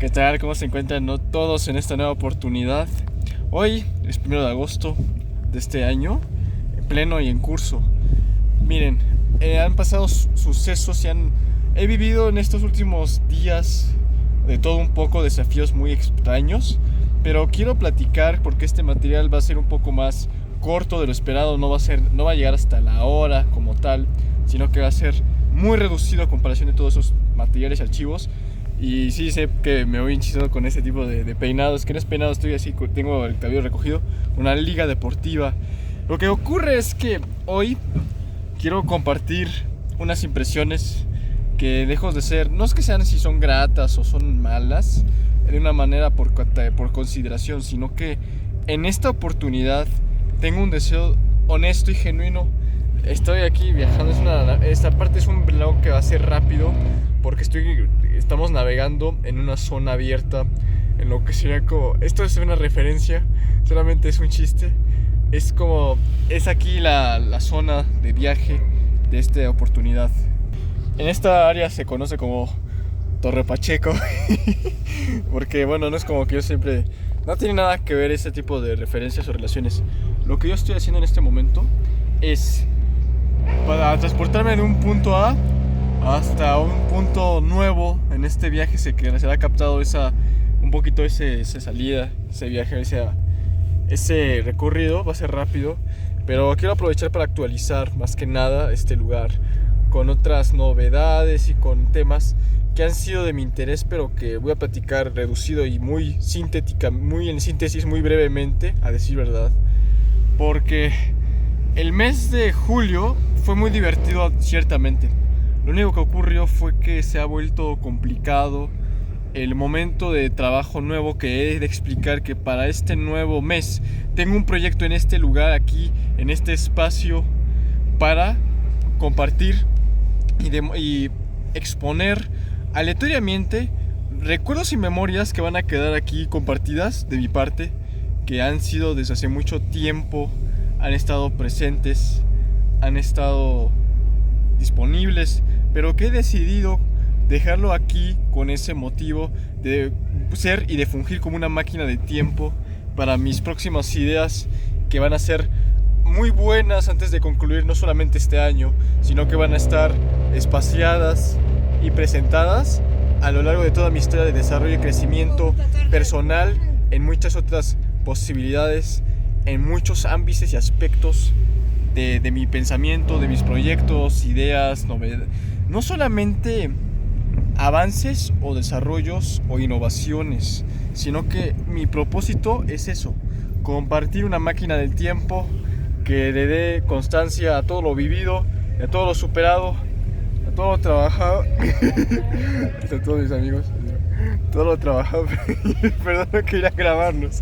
¿Qué tal? ¿Cómo se encuentran todos en esta nueva oportunidad? Hoy es 1 de agosto de este año, en pleno y en curso. Miren, han pasado sucesos he vivido en estos últimos días de todo un poco, desafíos muy extraños, pero quiero platicar porque este material va a ser un poco más corto de lo esperado. No va a llegar hasta la hora como tal, sino que va a ser muy reducido a comparación de todos esos materiales y archivos. Y sí sé que me voy hinchado con ese tipo de peinados, que no es peinado, estoy así, tengo el cabello recogido, una liga deportiva. Lo que ocurre es que hoy quiero compartir unas impresiones que, lejos de ser, no es que sean si son gratas o son malas de una manera por consideración, sino que en esta oportunidad tengo un deseo honesto y genuino. Estoy aquí viajando, esta parte es un vlog que va a ser rápido porque estamos navegando en una zona abierta, en lo que sería como, esto es una referencia, solamente es un chiste, es aquí la zona de viaje de esta oportunidad. En esta área se conoce como Torre Pacheco porque bueno, no es como que yo siempre, no tiene nada que ver ese tipo de referencias o relaciones. Lo que yo estoy haciendo en este momento es para transportarme de un punto A hasta un punto nuevo. En este viaje se ha captado un poquito esa salida, ese viaje, ese recorrido. Va a ser rápido, pero quiero aprovechar para actualizar más que nada este lugar con otras novedades y con temas que han sido de mi interés, pero que voy a platicar reducido y muy sintética, muy en síntesis, muy brevemente, a decir verdad, porque el mes de julio fue muy divertido, ciertamente. Lo único que ocurrió fue que se ha vuelto complicado el momento de trabajo nuevo, que he de explicar que para este nuevo mes tengo un proyecto en este lugar, aquí, en este espacio, para compartir y exponer aleatoriamente recuerdos y memorias que van a quedar aquí compartidas de mi parte, que han sido desde hace mucho tiempo, han estado presentes, han estado disponibles, pero que he decidido dejarlo aquí con ese motivo de ser y de fungir como una máquina de tiempo para mis próximas ideas, que van a ser muy buenas antes de concluir no solamente este año, sino que van a estar espaciadas y presentadas a lo largo de toda mi historia de desarrollo y crecimiento personal, en muchas otras posibilidades, en muchos ámbitos y aspectos de mi pensamiento, de mis proyectos, ideas, novedades. No solamente avances o desarrollos o innovaciones, sino que mi propósito es eso: compartir una máquina del tiempo que le dé constancia a todo lo vivido, a todo lo superado, a todo lo trabajado. A todos mis amigos, todo lo trabajado. Perdón, no quería grabarnos.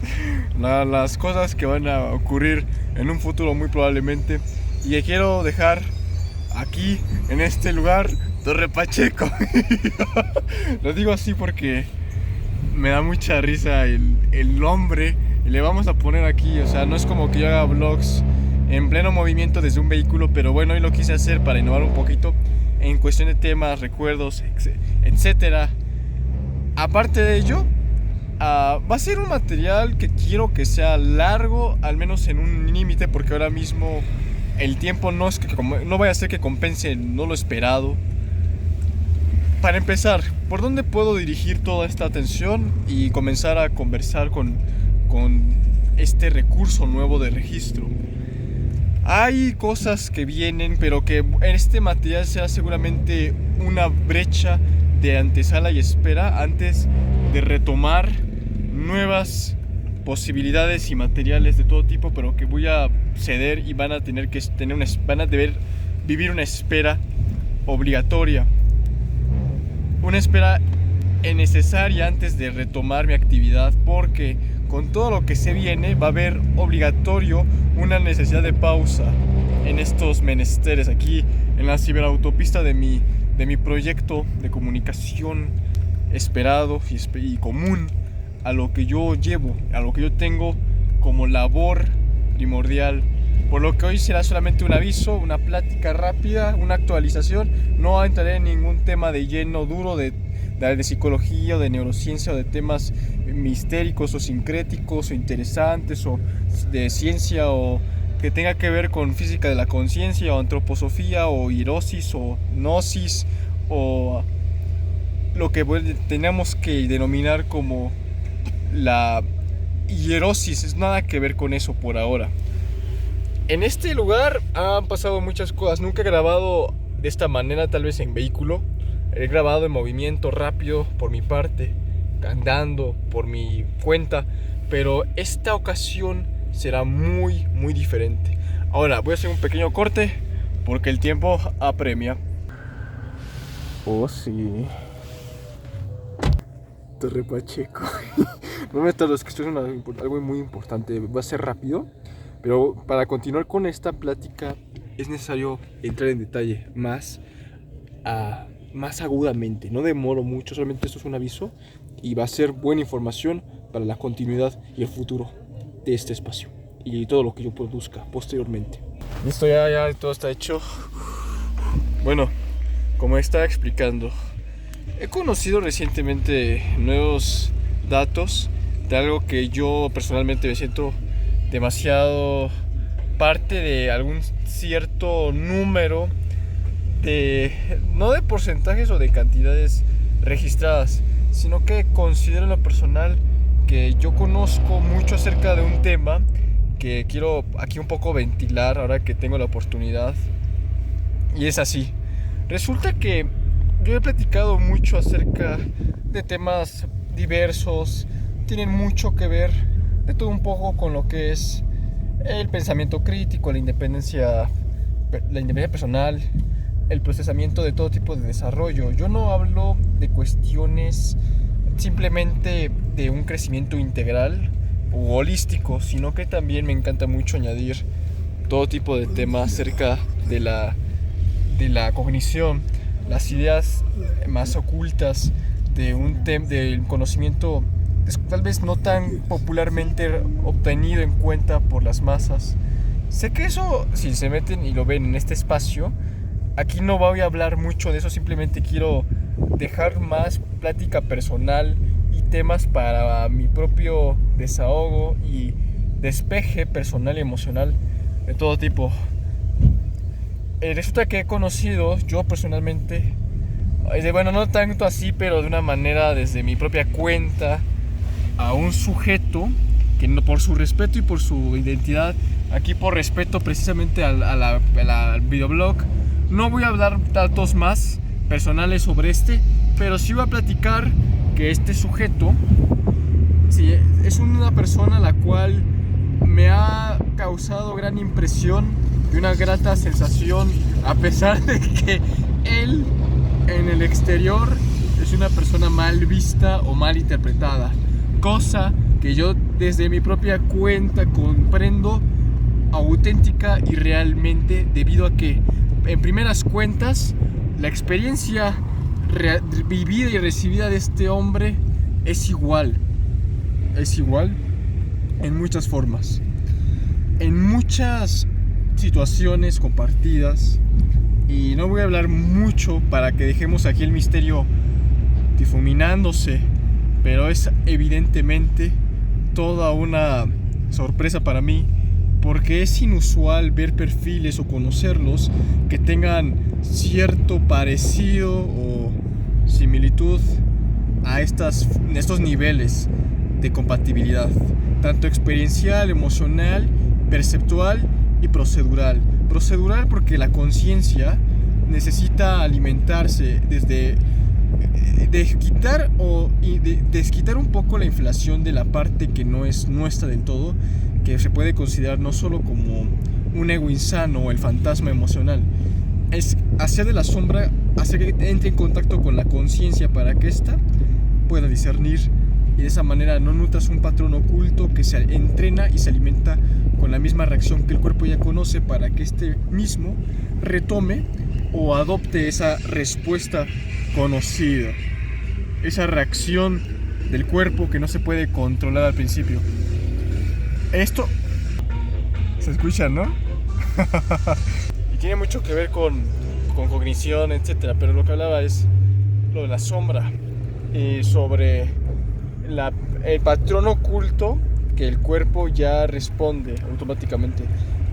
Las cosas que van a ocurrir en un futuro muy probablemente, y que quiero dejar aquí, en este lugar, Torre Pacheco. Lo digo así porque me da mucha risa el nombre, y le vamos a poner aquí, o sea, no es como que yo haga vlogs en pleno movimiento desde un vehículo, pero bueno, hoy lo quise hacer para innovar un poquito en cuestión de temas, recuerdos, etcétera. Aparte de ello, va a ser un material que quiero que sea largo, al menos en un límite, porque ahora mismo el tiempo no vaya a ser que compense no lo esperado. Para empezar, ¿por dónde puedo dirigir toda esta atención y comenzar a conversar con este recurso nuevo de registro? Hay cosas que vienen, pero que este material será seguramente una brecha de antesala y espera antes de retomar nuevas posibilidades y materiales de todo tipo, pero que voy a ceder y van a deber vivir una espera obligatoria, una espera necesaria antes de retomar mi actividad, porque con todo lo que se viene va a haber obligatorio una necesidad de pausa en estos menesteres, aquí en la ciberautopista de mi proyecto de comunicación esperado y común a lo que yo llevo, a lo que yo tengo como labor primordial. Por lo que hoy será solamente un aviso, una plática rápida, una actualización. No entraré en ningún tema de lleno duro de de psicología o de neurociencia o de temas mistéricos o sincréticos o interesantes o de ciencia o que tenga que ver con física de la conciencia o antroposofía o hierosis o gnosis o lo que tenemos que denominar como la hierosis. Es nada que ver con eso por ahora. En este lugar han pasado muchas cosas. Nunca he grabado de esta manera, tal vez en vehículo. He grabado en movimiento rápido por mi parte, andando por mi cuenta, pero esta ocasión será muy diferente. Ahora voy a hacer un pequeño corte porque el tiempo apremia. Oh sí, Torre Pacheco. No me tardes, que esto es algo muy importante. Va a ser rápido, pero para continuar con esta plática es necesario entrar en detalle más agudamente. No demoro mucho, solamente esto es un aviso y va a ser buena información para la continuidad y el futuro de este espacio y todo lo que yo produzca posteriormente. Listo, ya todo está hecho. Bueno, como estaba explicando, he conocido recientemente nuevos datos de algo que yo personalmente me siento demasiado parte de algún cierto número no de porcentajes o de cantidades registradas, sino que considero en lo personal que yo conozco mucho acerca de un tema que quiero aquí un poco ventilar ahora que tengo la oportunidad. Y es así. Resulta que yo he platicado mucho acerca de temas diversos, tienen mucho que ver de todo un poco con lo que es el pensamiento crítico, la independencia personal, el procesamiento de todo tipo de desarrollo. Yo no hablo de cuestiones simplemente de un crecimiento integral o holístico, sino que también me encanta mucho añadir todo tipo de temas acerca de la cognición, las ideas más ocultas del conocimiento tal vez no tan popularmente obtenido en cuenta por las masas. Sé que eso, si se meten y lo ven en este espacio, aquí no voy a hablar mucho de eso, simplemente quiero dejar más plática personal y temas para mi propio desahogo y despeje personal y emocional de todo tipo. Resulta que he conocido yo personalmente, bueno, no tanto así, pero de una manera desde mi propia cuenta, a un sujeto que por su respeto y por su identidad, aquí por respeto precisamente al videoblog, no voy a hablar datos más personales sobre pero sí voy a platicar que este sujeto sí, es una persona la cual me ha causado gran impresión y una grata sensación, a pesar de que él en el exterior es una persona mal vista o mal interpretada, cosa que yo desde mi propia cuenta comprendo auténtica y realmente, debido a que en primeras cuentas la experiencia vivida y recibida de este hombre es igual en muchas formas, en muchas situaciones compartidas, y no voy a hablar mucho para que dejemos aquí el misterio difuminándose, pero es evidentemente toda una sorpresa para mí, porque es inusual ver perfiles o conocerlos que tengan cierto parecido o similitud a estos niveles de compatibilidad, tanto experiencial, emocional, perceptual y procedural. Procedural porque la conciencia necesita alimentarse desde desquitar un poco la inflación de la parte que no es nuestra del todo, que se puede considerar no solo como un ego insano o el fantasma emocional. Es hacer de la sombra, hacer que entre en contacto con la conciencia para que ésta pueda discernir, y de esa manera no nutras un patrón oculto que se entrena y se alimenta con la misma reacción que el cuerpo ya conoce, para que este mismo retome o adopte esa respuesta conocida, esa reacción del cuerpo que no se puede controlar al principio. Esto se escucha, ¿no? Y tiene mucho que ver con cognición, etcétera, pero lo que hablaba es lo de la sombra. sobre el patrón oculto que el cuerpo ya responde automáticamente.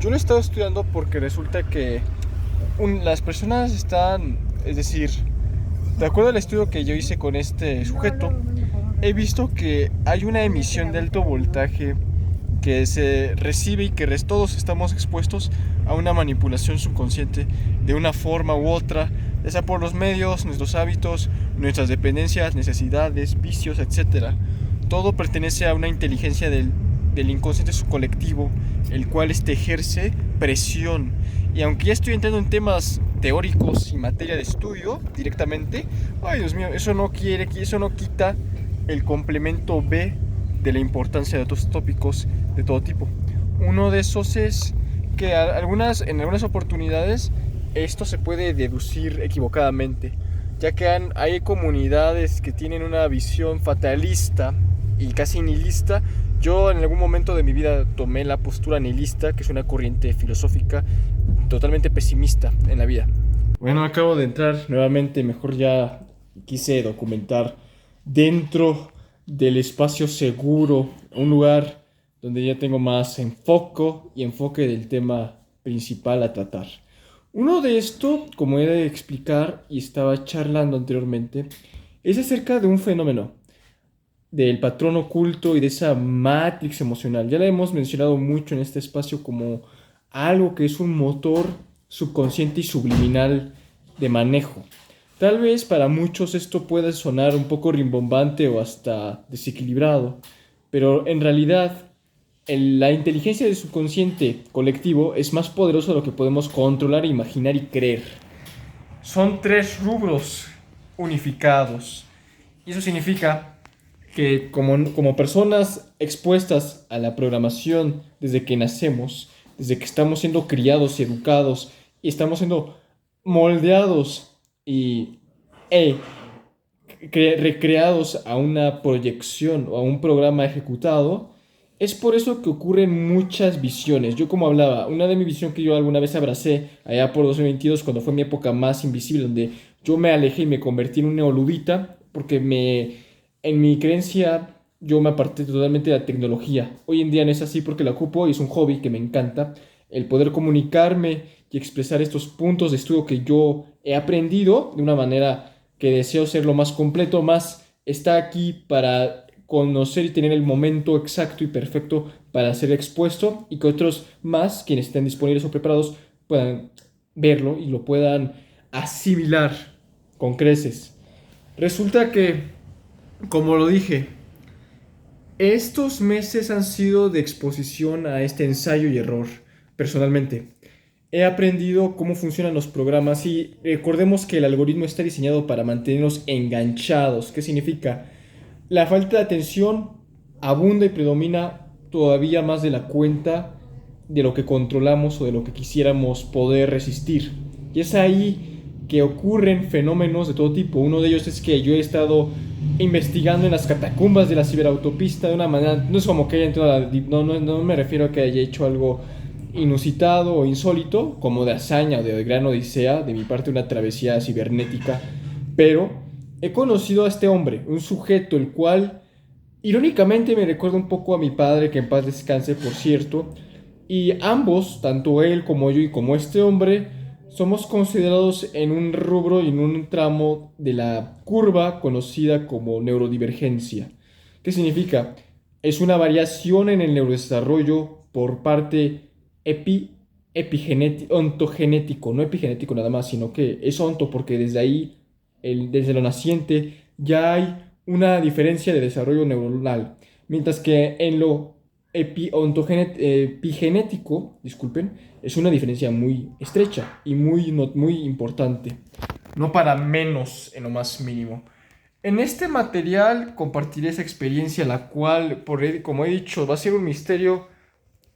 Yo lo he estado estudiando porque resulta que las personas están, es decir, de acuerdo al estudio que yo hice con este sujeto, he visto que hay una emisión de alto voltaje que se recibe y que todos estamos expuestos a una manipulación subconsciente de una forma u otra, ya sea por los medios, nuestros hábitos, nuestras dependencias, necesidades, vicios, etc. Todo pertenece a una inteligencia del inconsciente subcolectivo, el cual ejerce presión. Y aunque ya estoy entrando en temas teóricos y materia de estudio directamente, ay Dios mío, eso no quita el complemento B de la importancia de otros tópicos de todo tipo. Uno de esos es que en algunas oportunidades esto se puede deducir equivocadamente, ya que hay comunidades que tienen una visión fatalista y casi nihilista. Yo en algún momento de mi vida tomé la postura nihilista, que es una corriente filosófica totalmente pesimista en la vida. Bueno, acabo de entrar nuevamente, mejor ya quise documentar dentro del espacio seguro, un lugar donde ya tengo más enfoque del tema principal a tratar. Uno de esto, como he de explicar y estaba charlando anteriormente, es acerca de un fenómeno del patrón oculto y de esa matrix emocional. Ya la hemos mencionado mucho en este espacio como algo que es un motor subconsciente y subliminal de manejo. Tal vez para muchos esto pueda sonar un poco rimbombante o hasta desequilibrado, pero en realidad la inteligencia del subconsciente colectivo es más poderosa de lo que podemos controlar, imaginar y creer. Son 3 rubros unificados. Y eso significa que como personas expuestas a la programación desde que nacemos, desde que estamos siendo criados y educados y estamos siendo moldeados y recreados a una proyección o a un programa ejecutado, es por eso que ocurren muchas visiones. Yo, como hablaba, una de mis visiones que yo alguna vez abracé allá por 2022, cuando fue mi época más invisible, donde yo me alejé y me convertí en un neoludita, porque en mi creencia yo me aparté totalmente de la tecnología. Hoy en día no es así porque la ocupo y es un hobby que me encanta. El poder comunicarme y expresar estos puntos de estudio que yo he aprendido de una manera que deseo ser lo más completo, más está aquí para conocer y tener el momento exacto y perfecto para ser expuesto y que otros más, quienes estén disponibles o preparados, puedan verlo y lo puedan asimilar con creces. Resulta que, como lo dije, estos meses han sido de exposición a este ensayo y error. Personalmente, he aprendido cómo funcionan los programas y recordemos que el algoritmo está diseñado para mantenernos enganchados. ¿Qué significa? La falta de atención abunda y predomina todavía más de la cuenta de lo que controlamos o de lo que quisiéramos poder resistir. Y es ahí que ocurren fenómenos de todo tipo. Uno de ellos es que yo he estado investigando en las catacumbas de la ciberautopista de una manera, no es como que haya entrado a no me refiero a que haya hecho algo inusitado o insólito, como de hazaña o de gran odisea, de mi parte una travesía cibernética, pero he conocido a este hombre, un sujeto el cual irónicamente me recuerda un poco a mi padre, que en paz descanse por cierto, y ambos, tanto él como yo y como este hombre, somos considerados en un rubro y en un tramo de la curva conocida como neurodivergencia. ¿Qué significa? Es una variación en el neurodesarrollo por parte ontogenético, no epigenético nada más, sino que es onto porque desde ahí, desde lo naciente, ya hay una diferencia de desarrollo neuronal, mientras que en lo epigenético, disculpen, es una diferencia muy estrecha y muy importante, no para menos en lo más mínimo. En este material compartiré esa experiencia, la cual, como he dicho, va a ser un misterio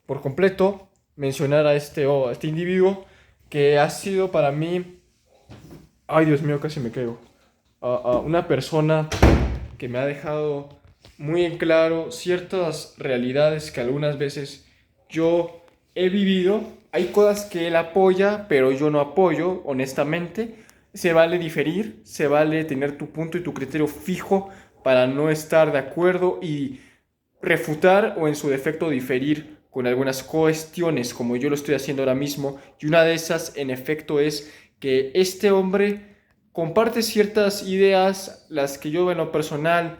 por completo mencionar a este individuo que ha sido para mí, ay Dios mío, casi me caigo, una persona que me ha dejado muy en claro ciertas realidades que algunas veces yo he vivido. Hay cosas que él apoya, pero yo no apoyo, honestamente. Se vale diferir, se vale tener tu punto y tu criterio fijo para no estar de acuerdo y refutar o en su defecto diferir con algunas cuestiones como yo lo estoy haciendo ahora mismo. Y una de esas en efecto es que este hombre comparte ciertas ideas, las que yo en lo personal,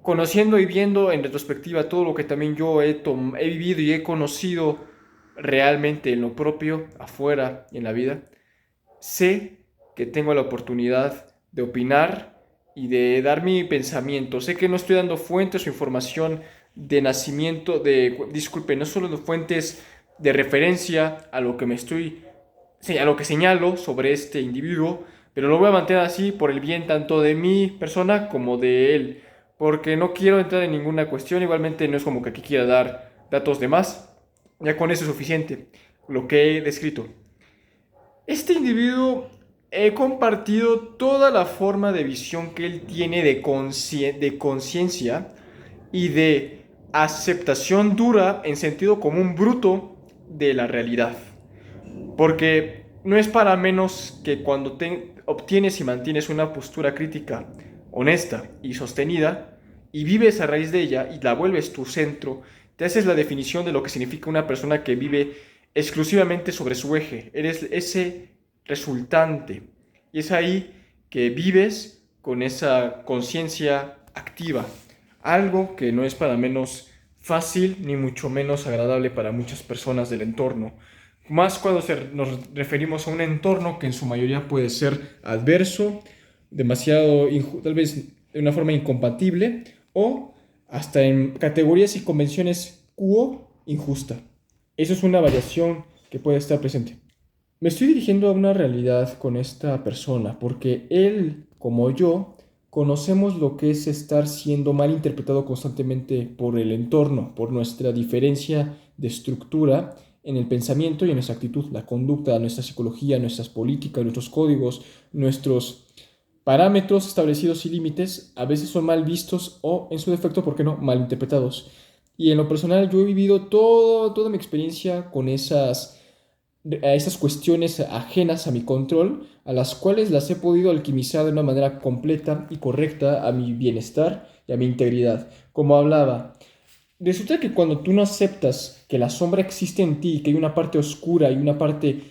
conociendo y viendo en retrospectiva todo lo que también yo he vivido y he conocido realmente en lo propio, afuera y en la vida, sé que tengo la oportunidad de opinar y de dar mi pensamiento. Sé que no estoy dando fuentes o información de nacimiento, disculpe, no solo de fuentes de referencia a lo que a lo que señalo sobre este individuo, pero lo voy a mantener así por el bien tanto de mi persona como de él, porque no quiero entrar en ninguna cuestión. Igualmente no es como que aquí quiera dar datos de más, ya con eso es suficiente lo que he descrito. Este individuo, he compartido toda la forma de visión que él tiene de conciencia y de aceptación dura en sentido común bruto de la realidad. Porque no es para menos que cuando obtienes y mantienes una postura crítica honesta y sostenida y vives a raíz de ella y la vuelves tu centro, te haces la definición de lo que significa una persona que vive exclusivamente sobre su eje. Eres ese resultante. Y es ahí que vives con esa conciencia activa. Algo que no es para menos fácil ni mucho menos agradable para muchas personas del entorno. Más cuando nos referimos a un entorno que en su mayoría puede ser adverso, demasiado, tal vez de una forma incompatible, o hasta en categorías y convenciones injusta. Eso es una variación que puede estar presente. Me estoy dirigiendo a una realidad con esta persona porque él, como yo, conocemos lo que es estar siendo mal interpretado constantemente por el entorno, por nuestra diferencia de estructura en el pensamiento y en nuestra actitud, la conducta, nuestra psicología, nuestras políticas, nuestros códigos, nuestros parámetros establecidos y límites a veces son mal vistos o, en su defecto, ¿por qué no?, mal interpretados. Y en lo personal yo he vivido toda mi experiencia con a esas cuestiones ajenas a mi control, a las cuales las he podido alquimizar de una manera completa y correcta a mi bienestar y a mi integridad. Como hablaba, resulta que cuando tú no aceptas que la sombra existe en ti, que hay una parte oscura y una parte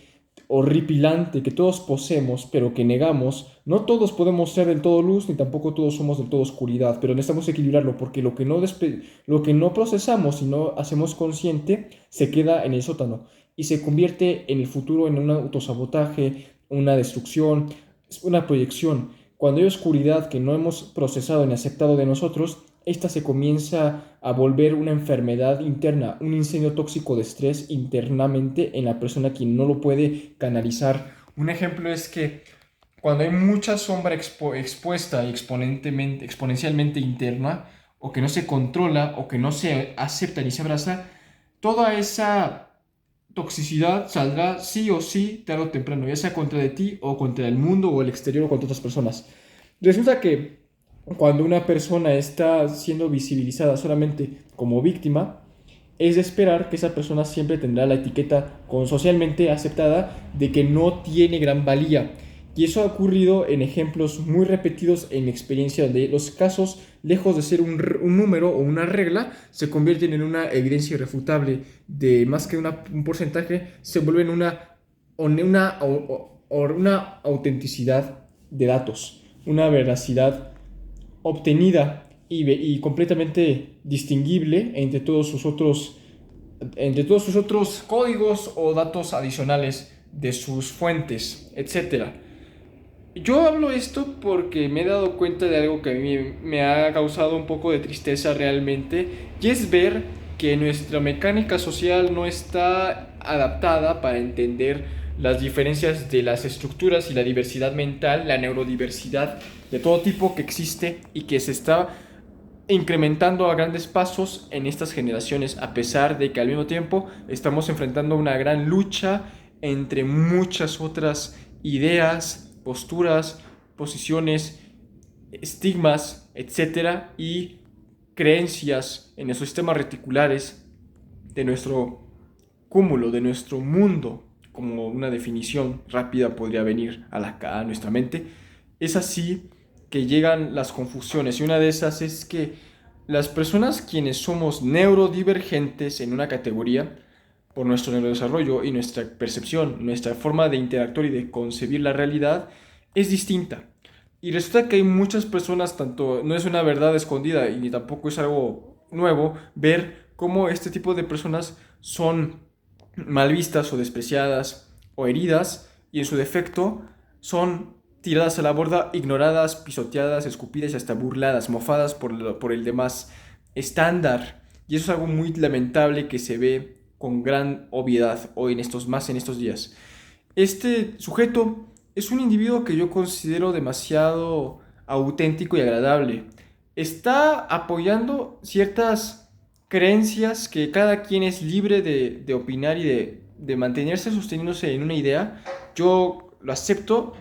horripilante que todos poseemos, pero que negamos, no todos podemos ser del todo luz, ni tampoco todos somos del todo oscuridad, pero necesitamos equilibrarlo, porque lo que no procesamos y no hacemos consciente se queda en el sótano y se convierte en el futuro en un autosabotaje, una destrucción, una proyección. Cuando hay oscuridad que no hemos procesado ni aceptado de nosotros, esta se comienza a volver una enfermedad interna, un incendio tóxico de estrés internamente en la persona quien no lo puede canalizar. Un ejemplo es que cuando hay mucha sombra expuesta y exponencialmente interna, o que no se controla, o que no se acepta ni se abraza, toda esa toxicidad saldrá sí o sí, tarde o temprano, ya sea contra de ti o contra el mundo o el exterior o contra otras personas. Resulta que cuando una persona está siendo visibilizada solamente como víctima, es de esperar que esa persona siempre tendrá la etiqueta socialmente aceptada de que no tiene gran valía. Y eso ha ocurrido en ejemplos muy repetidos en mi experiencia, donde los casos, lejos de ser un número o una regla, se convierten en una evidencia irrefutable de más que un porcentaje, se vuelven una autenticidad de datos, una veracidad obtenida y completamente distinguible entre todos sus otros códigos o datos adicionales de sus fuentes, etcétera. Yo hablo esto porque me he dado cuenta de algo que a mí me ha causado un poco de tristeza realmente, y es ver que nuestra mecánica social no está adaptada para entender las diferencias de las estructuras y la diversidad mental, la neurodiversidad de todo tipo que existe y que se está incrementando a grandes pasos en estas generaciones, a pesar de que al mismo tiempo estamos enfrentando una gran lucha entre muchas otras ideas, posturas, posiciones, estigmas, etcétera, y creencias en esos sistemas reticulares de nuestro cúmulo, de nuestro mundo como una definición rápida podría venir a nuestra mente. Es así que llegan las confusiones, y una de esas es que las personas quienes somos neurodivergentes en una categoría, por nuestro neurodesarrollo y nuestra percepción, nuestra forma de interactuar y de concebir la realidad es distinta. Y resulta que hay muchas personas, tanto no es una verdad escondida y ni tampoco es algo nuevo, ver cómo este tipo de personas son mal vistas o despreciadas o heridas, y en su defecto son tiradas a la borda, ignoradas, pisoteadas, escupidas y hasta burladas, mofadas por el demás estándar. Y eso es algo muy lamentable que se ve con gran obviedad hoy más en estos días. Este sujeto es un individuo que yo considero demasiado auténtico y agradable. Está apoyando ciertas creencias que cada quien es libre de opinar y de mantenerse sosteniéndose en una idea. Yo lo acepto,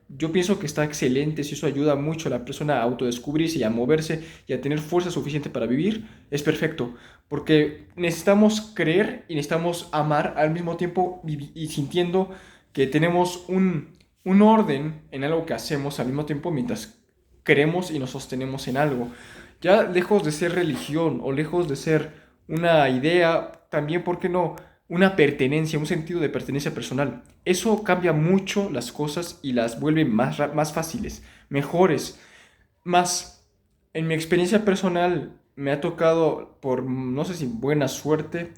yo pienso que está excelente. Si eso ayuda mucho a la persona a autodescubrirse y a moverse y a tener fuerza suficiente para vivir, es perfecto, porque necesitamos creer y necesitamos amar al mismo tiempo, y sintiendo que tenemos un orden en algo que hacemos al mismo tiempo mientras creemos y nos sostenemos en algo. Ya lejos de ser religión o lejos de ser una idea, también, ¿por qué no?, una pertenencia, un sentido de pertenencia personal. Eso cambia mucho las cosas y las vuelve más fáciles, mejores. Más, en mi experiencia personal me ha tocado, por no sé si buena suerte,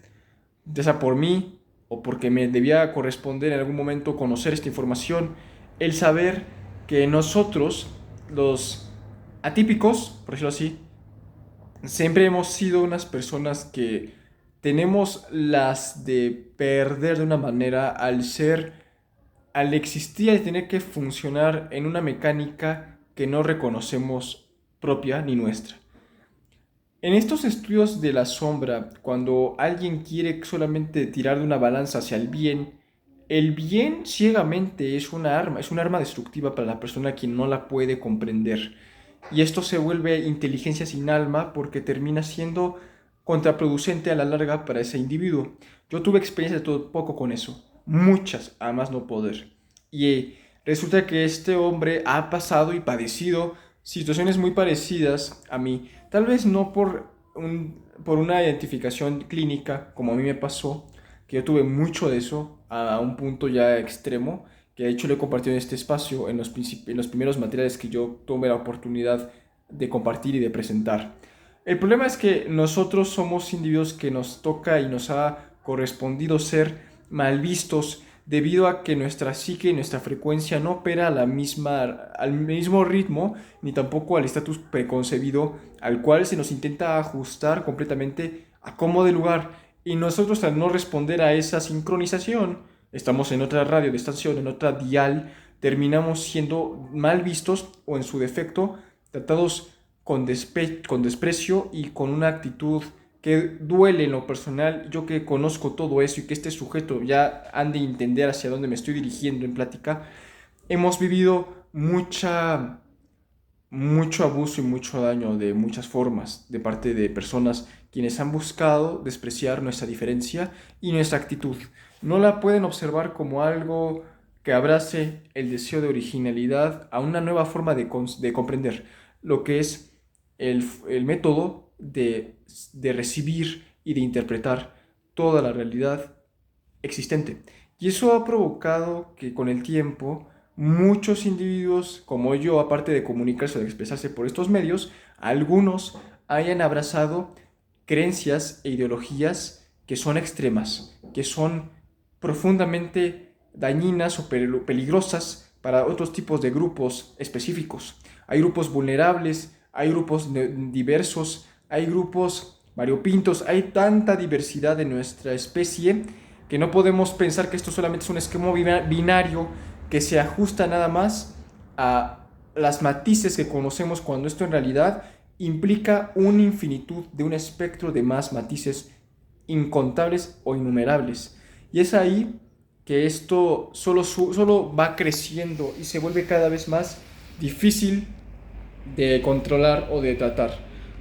ya sea por mí o porque me debía corresponder en algún momento conocer esta información, el saber que nosotros, los atípicos, por decirlo así, siempre hemos sido unas personas que tenemos las de perder de una manera al existir y tener que funcionar en una mecánica que no reconocemos propia ni nuestra. En estos estudios de la sombra, cuando alguien quiere solamente tirar de una balanza hacia el bien ciegamente es un arma destructiva para la persona quien no la puede comprender. Y esto se vuelve inteligencia sin alma porque termina siendo contraproducente a la larga para ese individuo. Yo tuve experiencia de todo poco con eso, muchas, a más no poder. Y resulta que este hombre ha pasado y padecido situaciones muy parecidas a mí. Tal vez no por una identificación clínica como a mí me pasó, que yo tuve mucho de eso a un punto ya extremo, que de hecho lo he compartido en este espacio en los primeros materiales que yo tuve la oportunidad de compartir y de presentar. El problema es que nosotros somos individuos que nos toca y nos ha correspondido ser mal vistos debido a que nuestra psique y nuestra frecuencia no opera al mismo ritmo, ni tampoco al estatus preconcebido al cual se nos intenta ajustar completamente a como de lugar. Y nosotros, al no responder a esa sincronización, estamos en otra radio de estación, en otra dial, terminamos siendo mal vistos o, en su defecto, tratados con desprecio y con una actitud que duele en lo personal. Yo que conozco todo eso y que este sujeto ya han de entender hacia dónde me estoy dirigiendo en plática, hemos vivido mucho abuso y mucho daño de muchas formas de parte de personas quienes han buscado despreciar nuestra diferencia y nuestra actitud. No la pueden observar como algo que abrace el deseo de originalidad a una nueva forma de comprender lo que es el método de recibir y de interpretar toda la realidad existente. Y eso ha provocado que con el tiempo muchos individuos como yo, aparte de comunicarse o de expresarse por estos medios, algunos hayan abrazado creencias e ideologías que son extremas, que son profundamente dañinas o peligrosas para otros tipos de grupos específicos. Hay grupos vulnerables, hay grupos diversos, hay grupos variopintos, hay tanta diversidad en nuestra especie que no podemos pensar que esto solamente es un esquema binario que se ajusta nada más a las matices que conocemos, cuando esto en realidad implica una infinitud de un espectro de más matices incontables o innumerables. Y es ahí que esto solo va creciendo y se vuelve cada vez más difícil de controlar o de tratar.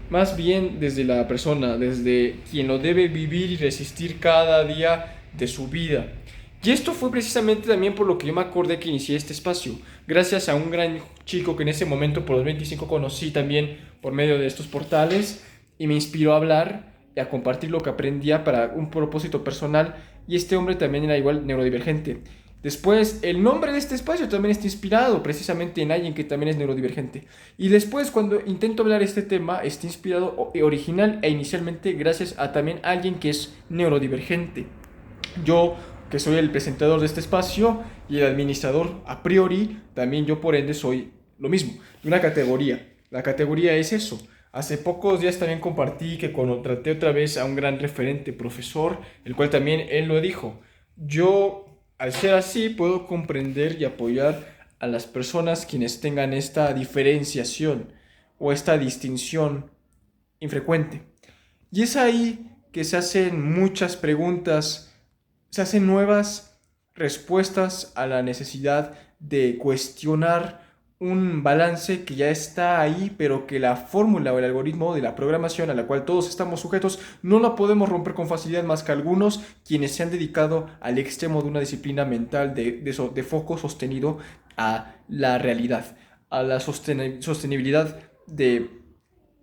Más bien desde la persona, desde quien lo debe vivir y resistir cada día de su vida. Y esto fue precisamente también por lo que yo me acordé que inicié este espacio, gracias a un gran chico que en ese momento por los 25 conocí también por medio de estos portales y me inspiró a hablar y a compartir lo que aprendía para un propósito personal, y este hombre también era igual neurodivergente. Después, el nombre de este espacio también está inspirado precisamente en alguien que también es neurodivergente. Y después, cuando intento hablar este tema, está inspirado original e inicialmente gracias a también alguien que es neurodivergente. Yo, que soy el presentador de este espacio y el administrador a priori, también yo por ende soy lo mismo, de una categoría. La categoría es eso. Hace pocos días también compartí que contraté otra vez a un gran referente, profesor, el cual también él lo dijo. Yo, al ser así, puedo comprender y apoyar a las personas quienes tengan esta diferenciación o esta distinción infrecuente. Y es ahí que se hacen muchas preguntas, se hacen nuevas respuestas a la necesidad de cuestionar un balance que ya está ahí, pero que la fórmula o el algoritmo de la programación a la cual todos estamos sujetos no la podemos romper con facilidad, más que algunos quienes se han dedicado al extremo de una disciplina mental de foco sostenido a la realidad, a la sostenibilidad de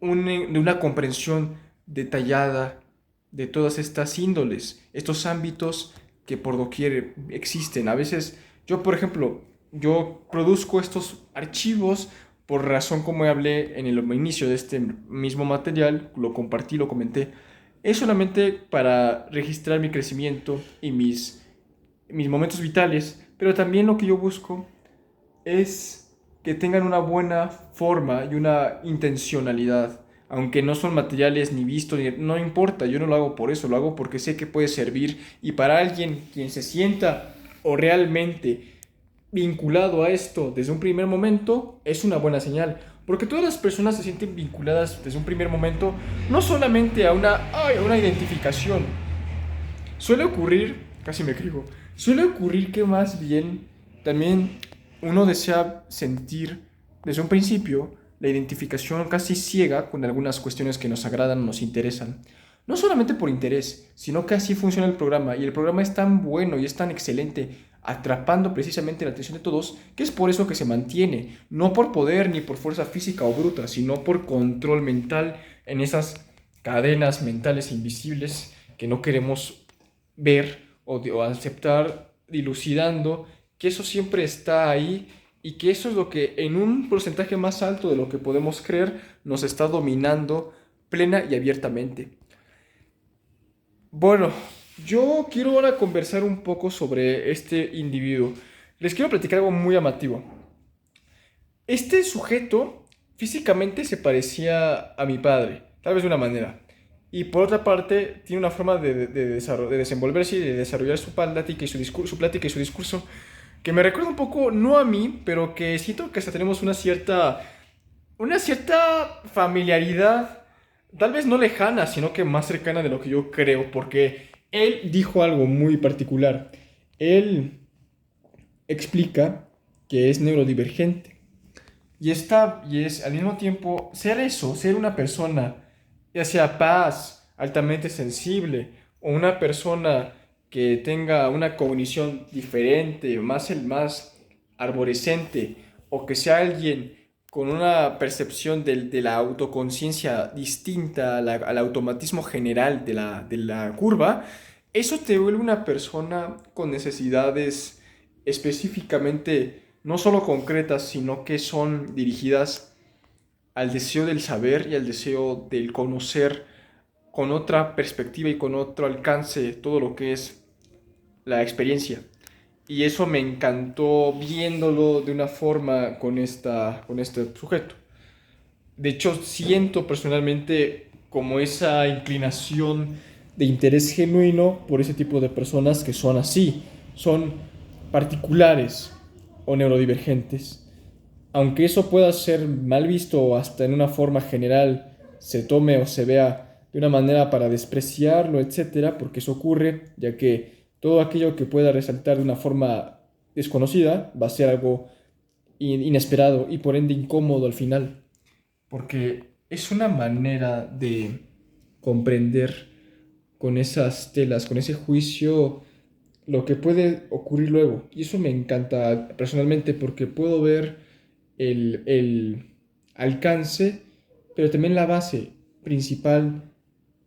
una comprensión detallada de todas estas índoles, estos ámbitos que por doquier existen. A veces yo, por ejemplo, yo produzco estos archivos por razón, como hablé en el inicio de este mismo material, lo compartí, lo comenté, es solamente para registrar mi crecimiento y mis momentos vitales, pero también lo que yo busco es que tengan una buena forma y una intencionalidad. Aunque no son materiales ni vistos, no importa, yo no lo hago por eso, lo hago porque sé que puede servir, y para alguien quien se sienta o realmente vinculado a esto desde un primer momento, es una buena señal. Porque todas las personas se sienten vinculadas desde un primer momento, no solamente a una identificación. Suele ocurrir, casi me escribo, suele ocurrir que más bien también uno desea sentir desde un principio la identificación casi ciega con algunas cuestiones que nos agradan o nos interesan. No solamente por interés, sino que así funciona el programa, y el programa es tan bueno y es tan excelente, atrapando precisamente la atención de todos, que es por eso que se mantiene, no por poder ni por fuerza física o bruta, sino por control mental en esas cadenas mentales invisibles que no queremos ver o aceptar, dilucidando que eso siempre está ahí, y que eso es lo que en un porcentaje más alto de lo que podemos creer nos está dominando plena y abiertamente. Bueno, yo quiero ahora conversar un poco sobre este individuo. Les quiero platicar algo muy llamativo. Este sujeto físicamente se parecía a mi padre, tal vez de una manera. Y por otra parte, tiene una forma de desenvolverse y de desarrollar su plática y su discurso que me recuerda un poco, no a mí, pero que siento que hasta tenemos una cierta familiaridad, tal vez no lejana, sino que más cercana de lo que yo creo, porque él dijo algo muy particular. Él explica que es neurodivergente. Y es al mismo tiempo ser eso, ser una persona, ya sea paz, altamente sensible, o una persona que tenga una cognición diferente, más arborescente, o que sea alguien con una percepción de la autoconciencia distinta al automatismo general de la curva. Eso te vuelve una persona con necesidades específicamente no solo concretas, sino que son dirigidas al deseo del saber y al deseo del conocer con otra perspectiva y con otro alcance todo lo que es la experiencia. Y eso me encantó viéndolo de una forma con este sujeto. De hecho, siento personalmente como esa inclinación de interés genuino por ese tipo de personas que son así, son particulares o neurodivergentes. Aunque eso pueda ser mal visto o hasta en una forma general se tome o se vea de una manera para despreciarlo, etcétera, porque eso ocurre, ya que todo aquello que pueda resaltar de una forma desconocida va a ser algo inesperado y por ende incómodo al final, porque es una manera de comprender con esas telas, con ese juicio lo que puede ocurrir luego. Y eso me encanta personalmente porque puedo ver el alcance, pero también la base principal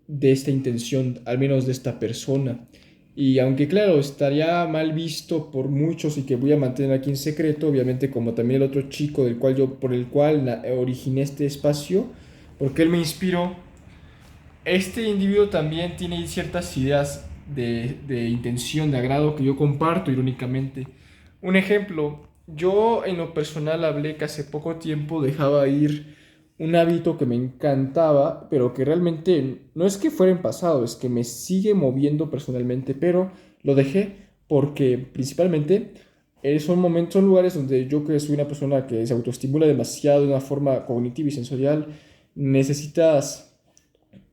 de esta intención, al menos de esta persona. Y aunque claro, estaría mal visto por muchos y que voy a mantener aquí en secreto, obviamente como también el otro chico por el cual originé este espacio, porque él me inspiró. Este individuo también tiene ciertas ideas de intención, de agrado que yo comparto irónicamente. Un ejemplo, yo en lo personal hablé que hace poco tiempo dejaba ir un hábito que me encantaba, pero que realmente no es que fuera en pasado, es que me sigue moviendo personalmente, pero lo dejé porque principalmente son momentos, son lugares donde yo que soy una persona que se autoestimula demasiado de una forma cognitiva y sensorial, necesitas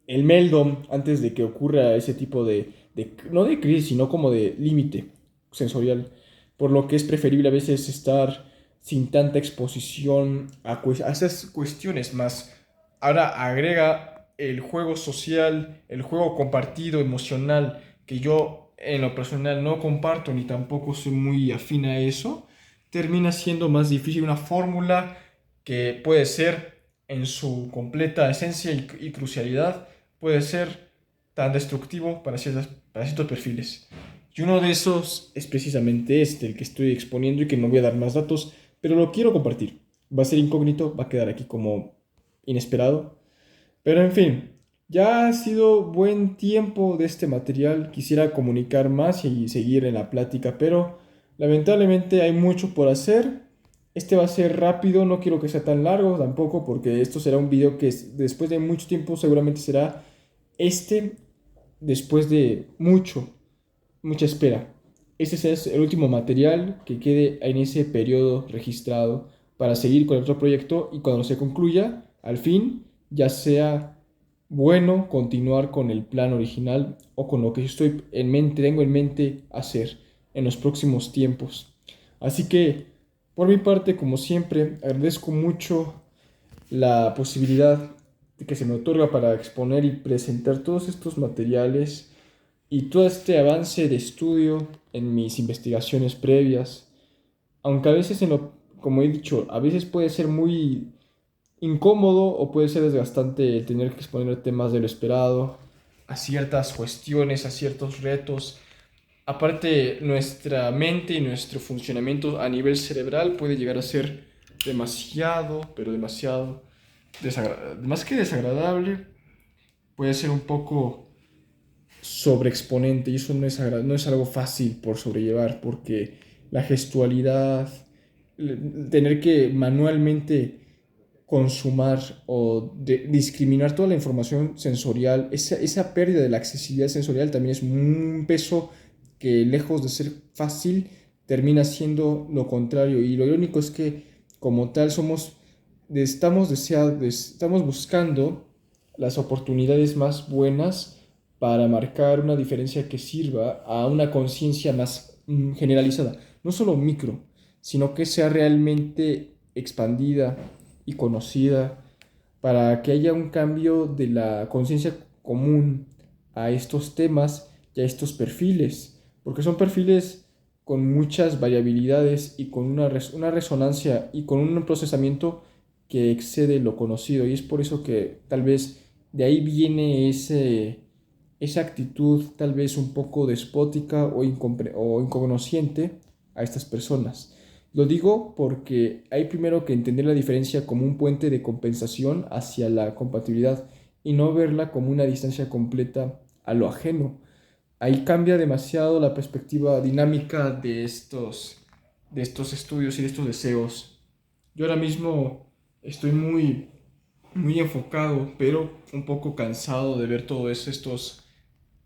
el meldom antes de que ocurra ese tipo no de crisis, sino como de límite sensorial, por lo que es preferible a veces estar sin tanta exposición a esas cuestiones más. Ahora agrega el juego social, el juego compartido, emocional, que yo en lo personal no comparto ni tampoco soy muy afín a eso, termina siendo más difícil una fórmula que puede ser en su completa esencia y crucialidad puede ser tan destructivo para ciertos perfiles. Y uno de esos es precisamente este, el que estoy exponiendo y que no voy a dar más datos, pero lo quiero compartir. Va a ser incógnito, va a quedar aquí como inesperado. Pero en fin, ya ha sido buen tiempo de este material. Quisiera comunicar más y seguir en la plática, pero lamentablemente hay mucho por hacer. Este va a ser rápido, no quiero que sea tan largo tampoco, porque esto será un video que después de mucho tiempo seguramente será este después de mucha espera. Este es el último material que quede en ese periodo registrado para seguir con el otro proyecto y cuando se concluya, al fin, ya sea bueno continuar con el plan original o con lo que tengo en mente hacer en los próximos tiempos. Así que, por mi parte, como siempre, agradezco mucho la posibilidad que se me otorga para exponer y presentar todos estos materiales y todo este avance de estudio en mis investigaciones previas, aunque a veces como he dicho, a veces puede ser muy incómodo o puede ser desgastante el tener que exponer temas de lo esperado, a ciertas cuestiones, a ciertos retos. Aparte, nuestra mente y nuestro funcionamiento a nivel cerebral puede llegar a ser demasiado, pero demasiado más que desagradable, puede ser un poco sobreexponente y eso no es algo fácil por sobrellevar porque la gestualidad, tener que manualmente consumar o discriminar toda la información sensorial, esa pérdida de la accesibilidad sensorial también es un peso que lejos de ser fácil termina siendo lo contrario y lo irónico es que como tal estamos buscando las oportunidades más buenas para marcar una diferencia que sirva a una conciencia más generalizada, no solo micro, sino que sea realmente expandida y conocida para que haya un cambio de la conciencia común a estos temas y a estos perfiles, porque son perfiles con muchas variabilidades y con una resonancia y con un procesamiento que excede lo conocido y es por eso que tal vez de ahí viene esa actitud tal vez un poco despótica o incognosciente a estas personas. Lo digo porque hay primero que entender la diferencia como un puente de compensación hacia la compatibilidad y no verla como una distancia completa a lo ajeno. Ahí cambia demasiado la perspectiva dinámica de estos estudios y de estos deseos. Yo ahora mismo estoy muy enfocado, pero un poco cansado de ver todos estos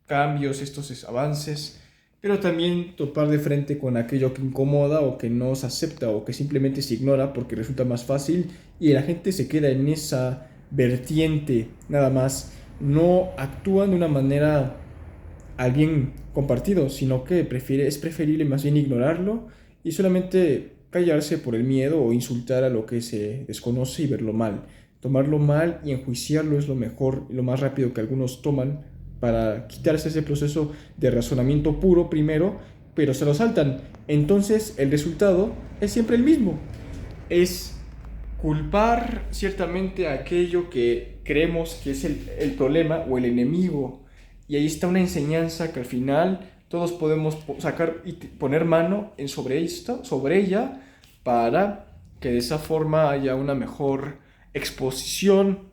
cambios, estos avances, pero también topar de frente con aquello que incomoda o que no se acepta o que simplemente se ignora porque resulta más fácil y la gente se queda en esa vertiente nada más. No actúan de una manera al bien compartido, sino que es preferible más bien ignorarlo y solamente callarse por el miedo o insultar a lo que se desconoce y verlo mal. Tomarlo mal y enjuiciarlo es lo mejor y lo más rápido que algunos toman para quitarse ese proceso de razonamiento puro primero pero se lo saltan. Entonces el resultado es siempre el mismo. Es culpar ciertamente a aquello que creemos que es el problema o el enemigo. Y ahí está una enseñanza que al final todos podemos sacar y poner mano sobre ella, para que de esa forma haya una mejor exposición,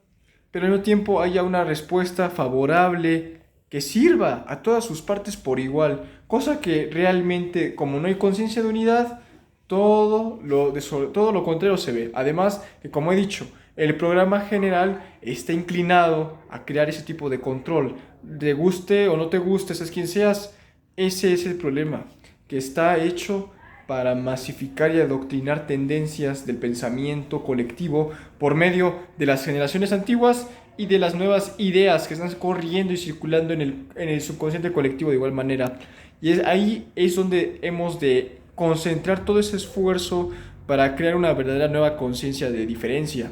pero al mismo tiempo haya una respuesta favorable que sirva a todas sus partes por igual, cosa que realmente, como no hay conciencia de unidad, todo lo contrario se ve. Además, que como he dicho, el programa general está inclinado a crear ese tipo de control. Te guste o no te guste, seas quien seas, ese es el problema, que está hecho para masificar y adoctrinar tendencias del pensamiento colectivo por medio de las generaciones antiguas y de las nuevas ideas que están corriendo y circulando en el subconsciente colectivo de igual manera. Y ahí es donde hemos de concentrar todo ese esfuerzo para crear una verdadera nueva conciencia de diferencia.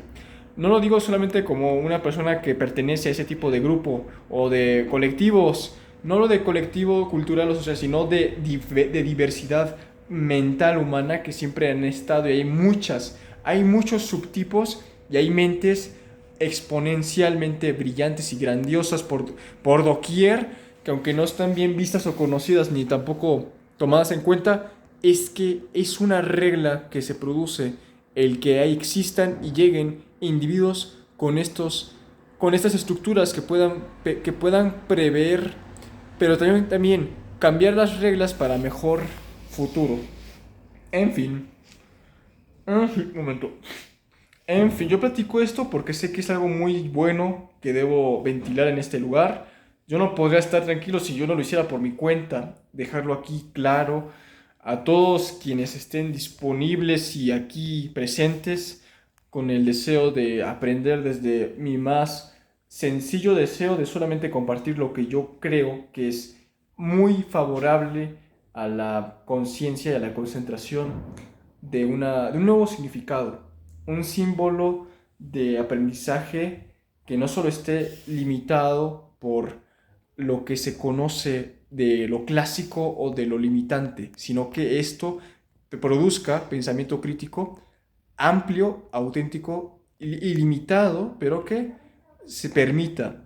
No lo digo solamente como una persona que pertenece a ese tipo de grupo o de colectivos, no lo de colectivo cultural o social, sino de diversidad mental humana que siempre han estado, y hay muchos subtipos y hay mentes exponencialmente brillantes y grandiosas por doquier, que aunque no están bien vistas o conocidas ni tampoco tomadas en cuenta, es que es una regla que se produce el que ahí existan y lleguen individuos con estas estructuras que puedan prever, pero también cambiar las reglas para mejor futuro. En fin, un momento. En fin, yo platico esto porque sé que es algo muy bueno que debo ventilar en este lugar. Yo no podría estar tranquilo si yo no lo hiciera por mi cuenta. Dejarlo aquí claro a todos quienes estén disponibles y aquí presentes, con el deseo de aprender desde mi más sencillo deseo de solamente compartir lo que yo creo que es muy favorable a la conciencia y a la concentración de un nuevo significado, un símbolo de aprendizaje que no solo esté limitado por lo que se conoce de lo clásico o de lo limitante, sino que esto produzca pensamiento crítico amplio, auténtico, ilimitado, pero que se permita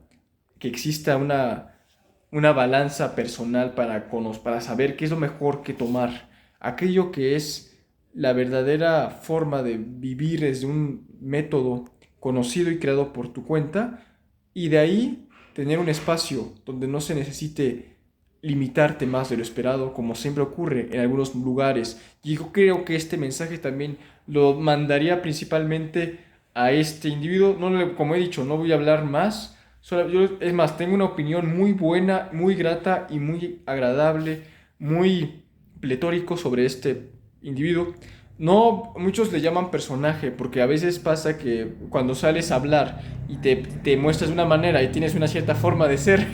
que exista una balanza personal para saber qué es lo mejor que tomar, aquello que es la verdadera forma de vivir desde un método conocido y creado por tu cuenta, y de ahí tener un espacio donde no se necesite limitarte más de lo esperado, como siempre ocurre en algunos lugares. Y yo creo que este mensaje también lo mandaría principalmente a este individuo. Como he dicho, no voy a hablar más. Es más, tengo una opinión muy buena, muy grata y muy agradable, muy pletórico sobre este individuo. No, muchos le llaman personaje, porque a veces pasa que cuando sales a hablar y te muestras de una manera y tienes una cierta forma de ser,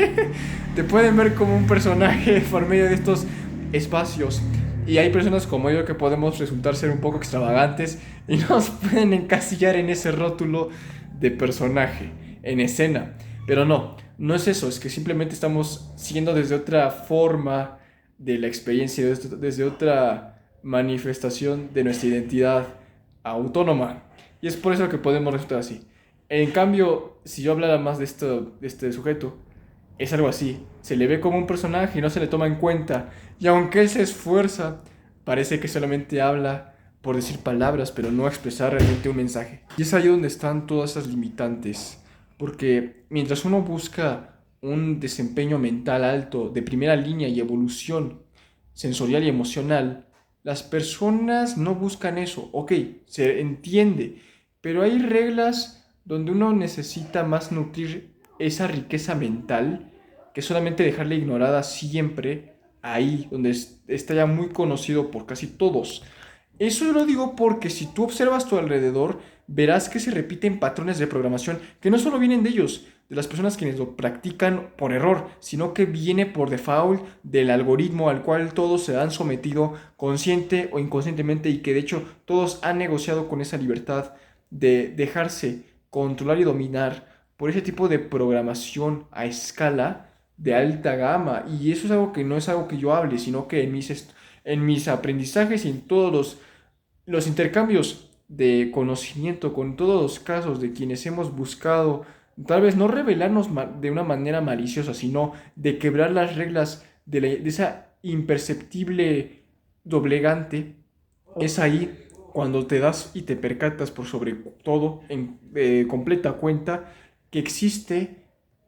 te pueden ver como un personaje por medio de estos espacios. Y hay personas como yo que podemos resultar ser un poco extravagantes y nos pueden encasillar en ese rótulo de personaje, en escena. Pero no es eso, es que simplemente estamos siguiendo desde otra forma de la experiencia, desde otra manifestación de nuestra identidad autónoma. Y es por eso que podemos resultar así. En cambio, si yo hablara más de este sujeto, es algo así. Se le ve como un personaje y no se le toma en cuenta. Y aunque él se esfuerza, parece que solamente habla por decir palabras, pero no expresar realmente un mensaje. Y es ahí donde están todas esas limitantes. Porque mientras uno busca un desempeño mental alto, de primera línea y evolución sensorial y emocional, las personas no buscan eso. Ok, se entiende, pero hay reglas donde uno necesita más nutrir esa riqueza mental que solamente dejarla ignorada siempre ahí, donde está ya muy conocido por casi todos. Eso yo lo digo porque si tú observas tu alrededor, verás que se repiten patrones de programación que no solo vienen de ellos, de las personas quienes lo practican por error, sino que viene por default del algoritmo al cual todos se han sometido consciente o inconscientemente, y que de hecho todos han negociado con esa libertad de dejarse controlar y dominar por ese tipo de programación a escala de alta gama. Y eso es algo que no es algo que yo hable, sino que en mis aprendizajes y en todos los intercambios de conocimiento con todos los casos de quienes hemos buscado, tal vez no revelarnos de una manera maliciosa, sino de quebrar las reglas de esa imperceptible doblegante, es ahí cuando te das y te percatas por sobre todo en completa cuenta que existe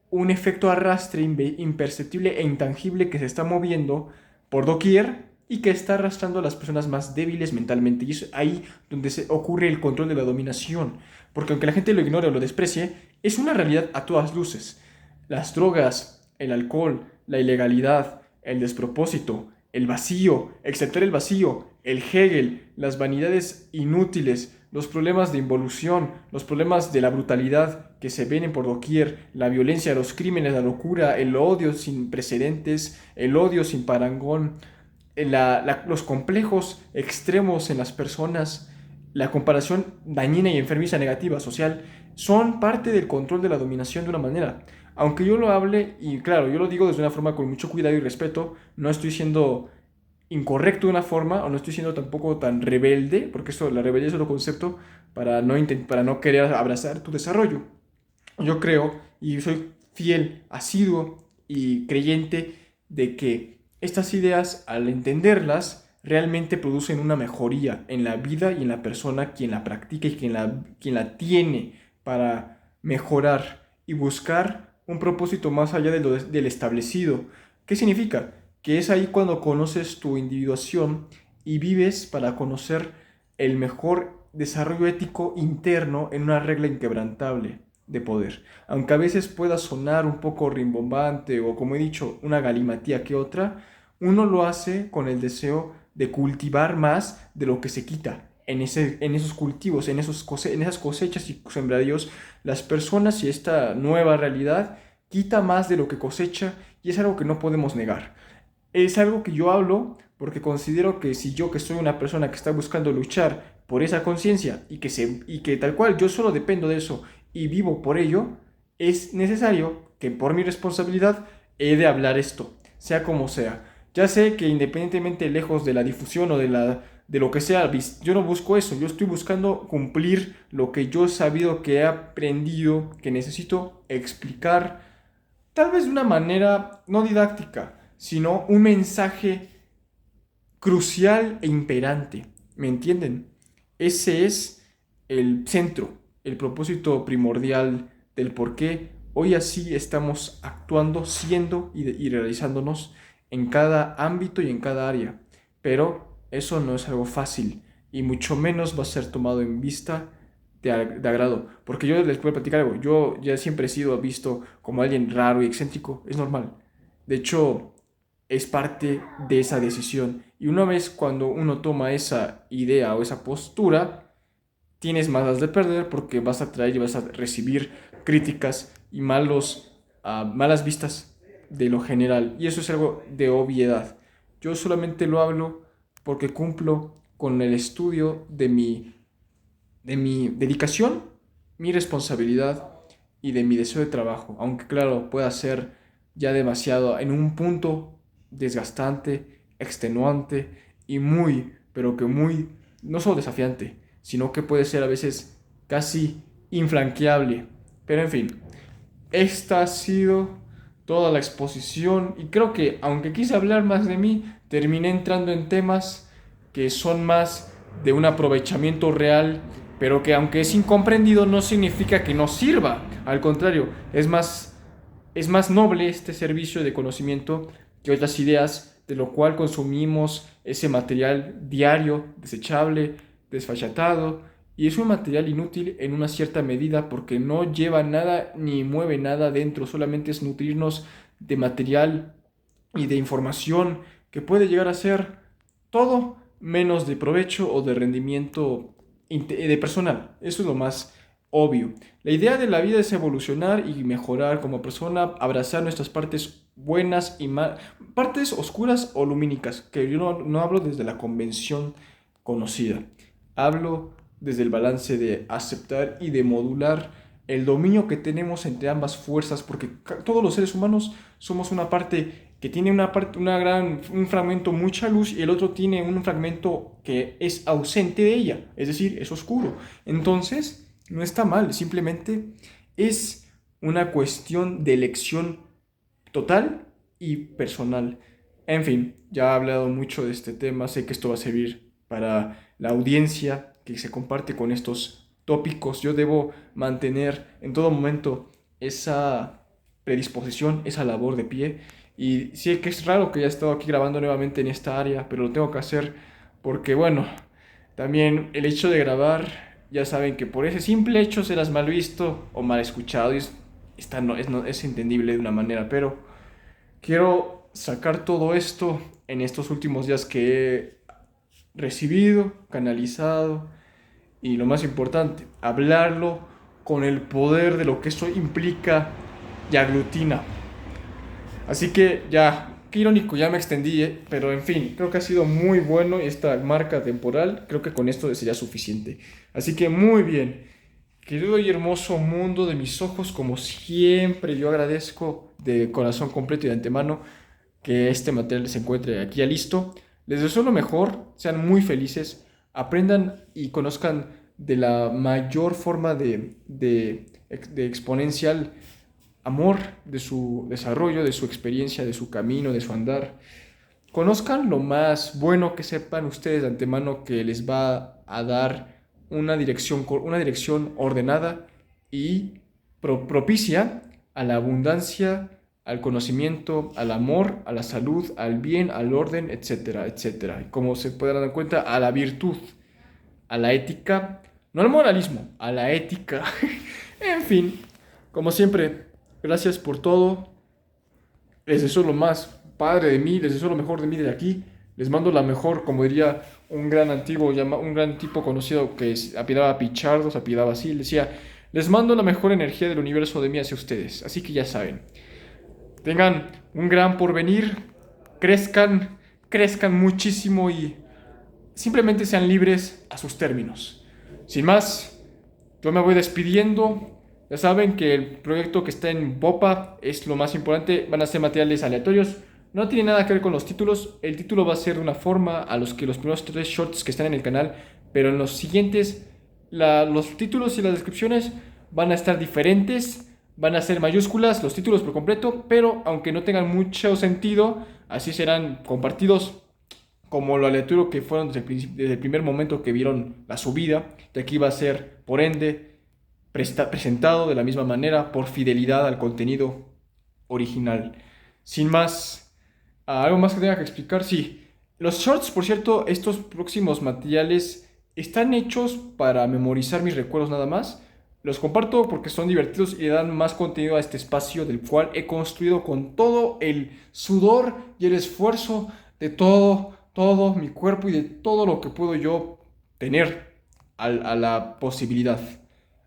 un efecto arrastre imperceptible e intangible que se está moviendo por doquier y que está arrastrando a las personas más débiles mentalmente. Y es ahí donde se ocurre el control de la dominación. Porque aunque la gente lo ignore o lo desprecie, es una realidad a todas luces. Las drogas, el alcohol, la ilegalidad, el despropósito, el vacío, aceptar el vacío, el Hegel, las vanidades inútiles, los problemas de involución, los problemas de la brutalidad que se ven por doquier, la violencia, los crímenes, la locura, el odio sin precedentes, el odio sin parangón, los complejos extremos en las personas, la comparación dañina y enfermiza negativa social, son parte del control de la dominación de una manera. Aunque yo lo hable, y claro, yo lo digo desde una forma con mucho cuidado y respeto, no estoy siendo incorrecto de una forma, o no estoy siendo tampoco tan rebelde, porque esto, la rebeldía es otro concepto, para no querer abrazar tu desarrollo. Yo creo, y soy fiel, asiduo y creyente de que estas ideas, al entenderlas, realmente producen una mejoría en la vida y en la persona quien la practica y quien la tiene para mejorar y buscar un propósito más allá del establecido. ¿Qué significa? Que es ahí cuando conoces tu individuación y vives para conocer el mejor desarrollo ético interno en una regla inquebrantable de poder. Aunque a veces pueda sonar un poco rimbombante o, como he dicho, una galimatía que otra, uno lo hace con el deseo de cultivar más de lo que se quita. En esos cultivos, en esas cosechas y sembradíos, las personas y esta nueva realidad quita más de lo que cosecha y es algo que no podemos negar. Es algo que yo hablo porque considero que si yo, que soy una persona que está buscando luchar por esa conciencia y que tal cual yo solo dependo de eso y vivo por ello, es necesario que por mi responsabilidad he de hablar esto, sea como sea. Ya sé que independientemente lejos de la difusión o de lo que sea, yo no busco eso, yo estoy buscando cumplir lo que yo he sabido, que he aprendido, que necesito explicar, tal vez de una manera no didáctica, sino un mensaje crucial e imperante. ¿Me entienden? Ese es el centro, el propósito primordial del por qué hoy así estamos actuando, siendo y realizándonos en cada ámbito y en cada área. Pero eso no es algo fácil y mucho menos va a ser tomado en vista de agrado. Porque yo les puedo platicar algo. Yo ya siempre he sido visto como alguien raro y excéntrico. Es normal. De hecho, es parte de esa decisión. Y una vez cuando uno toma esa idea o esa postura, tienes más las de perder porque vas a traer y vas a recibir críticas y malas vistas de lo general. Y eso es algo de obviedad. Yo solamente lo hablo porque cumplo con el estudio de mi dedicación, mi responsabilidad y de mi deseo de trabajo. Aunque claro, pueda ser ya demasiado en un punto desgastante, extenuante y muy, pero que muy, no solo desafiante, sino que puede ser a veces casi infranqueable. Pero en fin, esta ha sido toda la exposición y creo que aunque quise hablar más de mí, terminé entrando en temas que son más de un aprovechamiento real, pero que aunque es incomprendido no significa que no sirva. Al contrario, es más noble este servicio de conocimiento que otras ideas, de lo cual consumimos ese material diario, desechable, desfachatado, y es un material inútil en una cierta medida porque no lleva nada ni mueve nada dentro, solamente es nutrirnos de material y de información que puede llegar a ser todo menos de provecho o de rendimiento de personal. Eso es lo más obvio. La idea de la vida es evolucionar y mejorar como persona, abrazar nuestras partes buenas y partes oscuras o lumínicas, que yo no hablo desde la convención conocida. Hablo desde el balance de aceptar y de modular el dominio que tenemos entre ambas fuerzas, porque todos los seres humanos somos una parte que tiene un fragmento mucha luz y el otro tiene un fragmento que es ausente de ella, es decir, es oscuro. Entonces, no está mal, simplemente es una cuestión de elección total y personal. En fin, ya he hablado mucho de este tema, sé que esto va a servir para la audiencia que se comparte con estos tópicos. Yo debo mantener en todo momento esa predisposición, esa labor de pie. Y sí que es raro que haya estado aquí grabando nuevamente en esta área, pero lo tengo que hacer porque, bueno, también el hecho de grabar, ya saben que por ese simple hecho serás mal visto o mal escuchado y es entendible de una manera, pero quiero sacar todo esto en estos últimos días que he recibido, canalizado y lo más importante, hablarlo con el poder de lo que eso implica y aglutina. Así que ya, qué irónico, ya me extendí, pero en fin, creo que ha sido muy bueno esta marca temporal, creo que con esto sería suficiente. Así que muy bien, querido y hermoso mundo de mis ojos, como siempre yo agradezco de corazón completo y de antemano que este material se encuentre aquí ya listo. Les deseo lo mejor, sean muy felices, aprendan y conozcan de la mayor forma de exponencial amor, de su desarrollo, de su experiencia, de su camino, de su andar. Conozcan lo más bueno que sepan ustedes de antemano que les va a dar una dirección ordenada y propicia a la abundancia, al conocimiento, al amor, a la salud, al bien, al orden, etcétera, etcétera. Y como se pueden dar cuenta, a la virtud, a la ética, no al moralismo, a la ética. En fin, como siempre, gracias por todo. Les deseo lo más padre de mí, les deseo lo mejor de mí de aquí. Les mando la mejor, como diría un gran antiguo, un gran tipo conocido que se apellidaba Pichardo, se apellidaba así, decía, les mando la mejor energía del universo de mí hacia ustedes. Así que ya saben, tengan un gran porvenir, crezcan muchísimo y simplemente sean libres a sus términos. Sin más, yo me voy despidiendo. Ya saben que el proyecto que está en Popa es lo más importante. Van a ser materiales aleatorios. No tiene nada que ver con los títulos. El título va a ser de una forma a los que los primeros 3 shorts que están en el canal. Pero en los siguientes, los títulos y las descripciones van a estar diferentes. Van a ser mayúsculas los títulos por completo. Pero aunque no tengan mucho sentido, así serán compartidos como lo aleatorio que fueron desde el primer momento que vieron la subida. De aquí va a ser, por ende, presentado de la misma manera por fidelidad al contenido original. Sin más, algo más que tenga que explicar, sí. Los shorts, por cierto, estos próximos materiales están hechos para memorizar mis recuerdos nada más. Los comparto porque son divertidos y le dan más contenido a este espacio del cual he construido con todo el sudor y el esfuerzo de todo mi cuerpo y de todo lo que puedo yo tener a la posibilidad.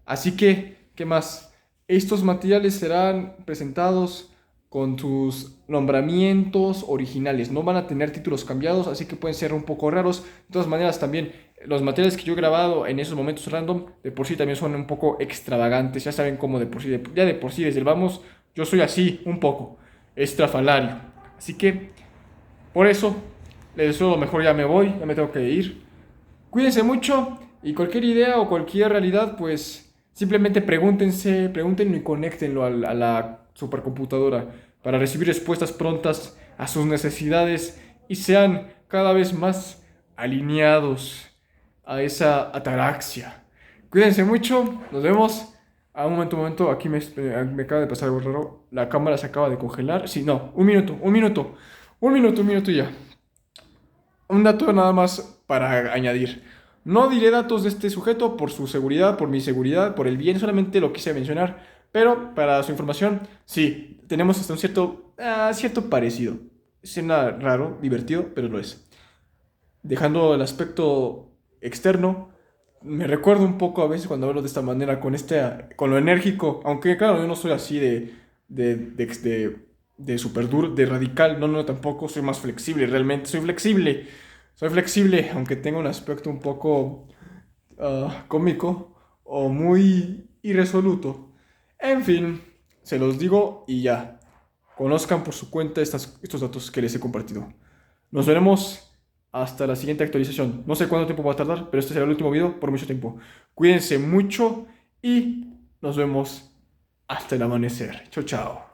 Así que, ¿qué más? Estos materiales serán presentados con sus nombramientos originales. No van a tener títulos cambiados, así que pueden ser un poco raros. De todas maneras, también los materiales que yo he grabado en esos momentos random, de por sí también son un poco extravagantes. Ya saben cómo de por sí, ya de por sí, desde el vamos, yo soy así, un poco estrafalario. Así que, por eso, les deseo lo mejor, ya me voy, ya me tengo que ir. Cuídense mucho y cualquier idea o cualquier realidad, pues simplemente pregúntenlo y conéctenlo a la supercomputadora para recibir respuestas prontas a sus necesidades y sean cada vez más alineados a esa ataraxia. Cuídense mucho, nos vemos. A un momento, aquí me acaba de pasar algo raro. La cámara se acaba de congelar. Sí, no, un minuto ya. Un dato nada más para añadir. No diré datos de este sujeto por su seguridad, por mi seguridad, por el bien, solamente lo quise mencionar. Pero para su información, sí, tenemos hasta un cierto parecido. Suena raro, divertido, pero lo es. Dejando el aspecto externo, me recuerdo un poco a veces cuando hablo de esta manera, con lo enérgico, aunque claro, yo no soy así de súper duro, de radical, no, tampoco, soy más flexible, realmente, soy flexible, aunque tenga un aspecto un poco cómico o muy irresoluto. En fin, se los digo y ya. Conozcan por su cuenta estos datos que les he compartido. Nos veremos hasta la siguiente actualización. No sé cuánto tiempo va a tardar, pero este será el último video por mucho tiempo. Cuídense mucho y nos vemos hasta el amanecer. Chao, chao.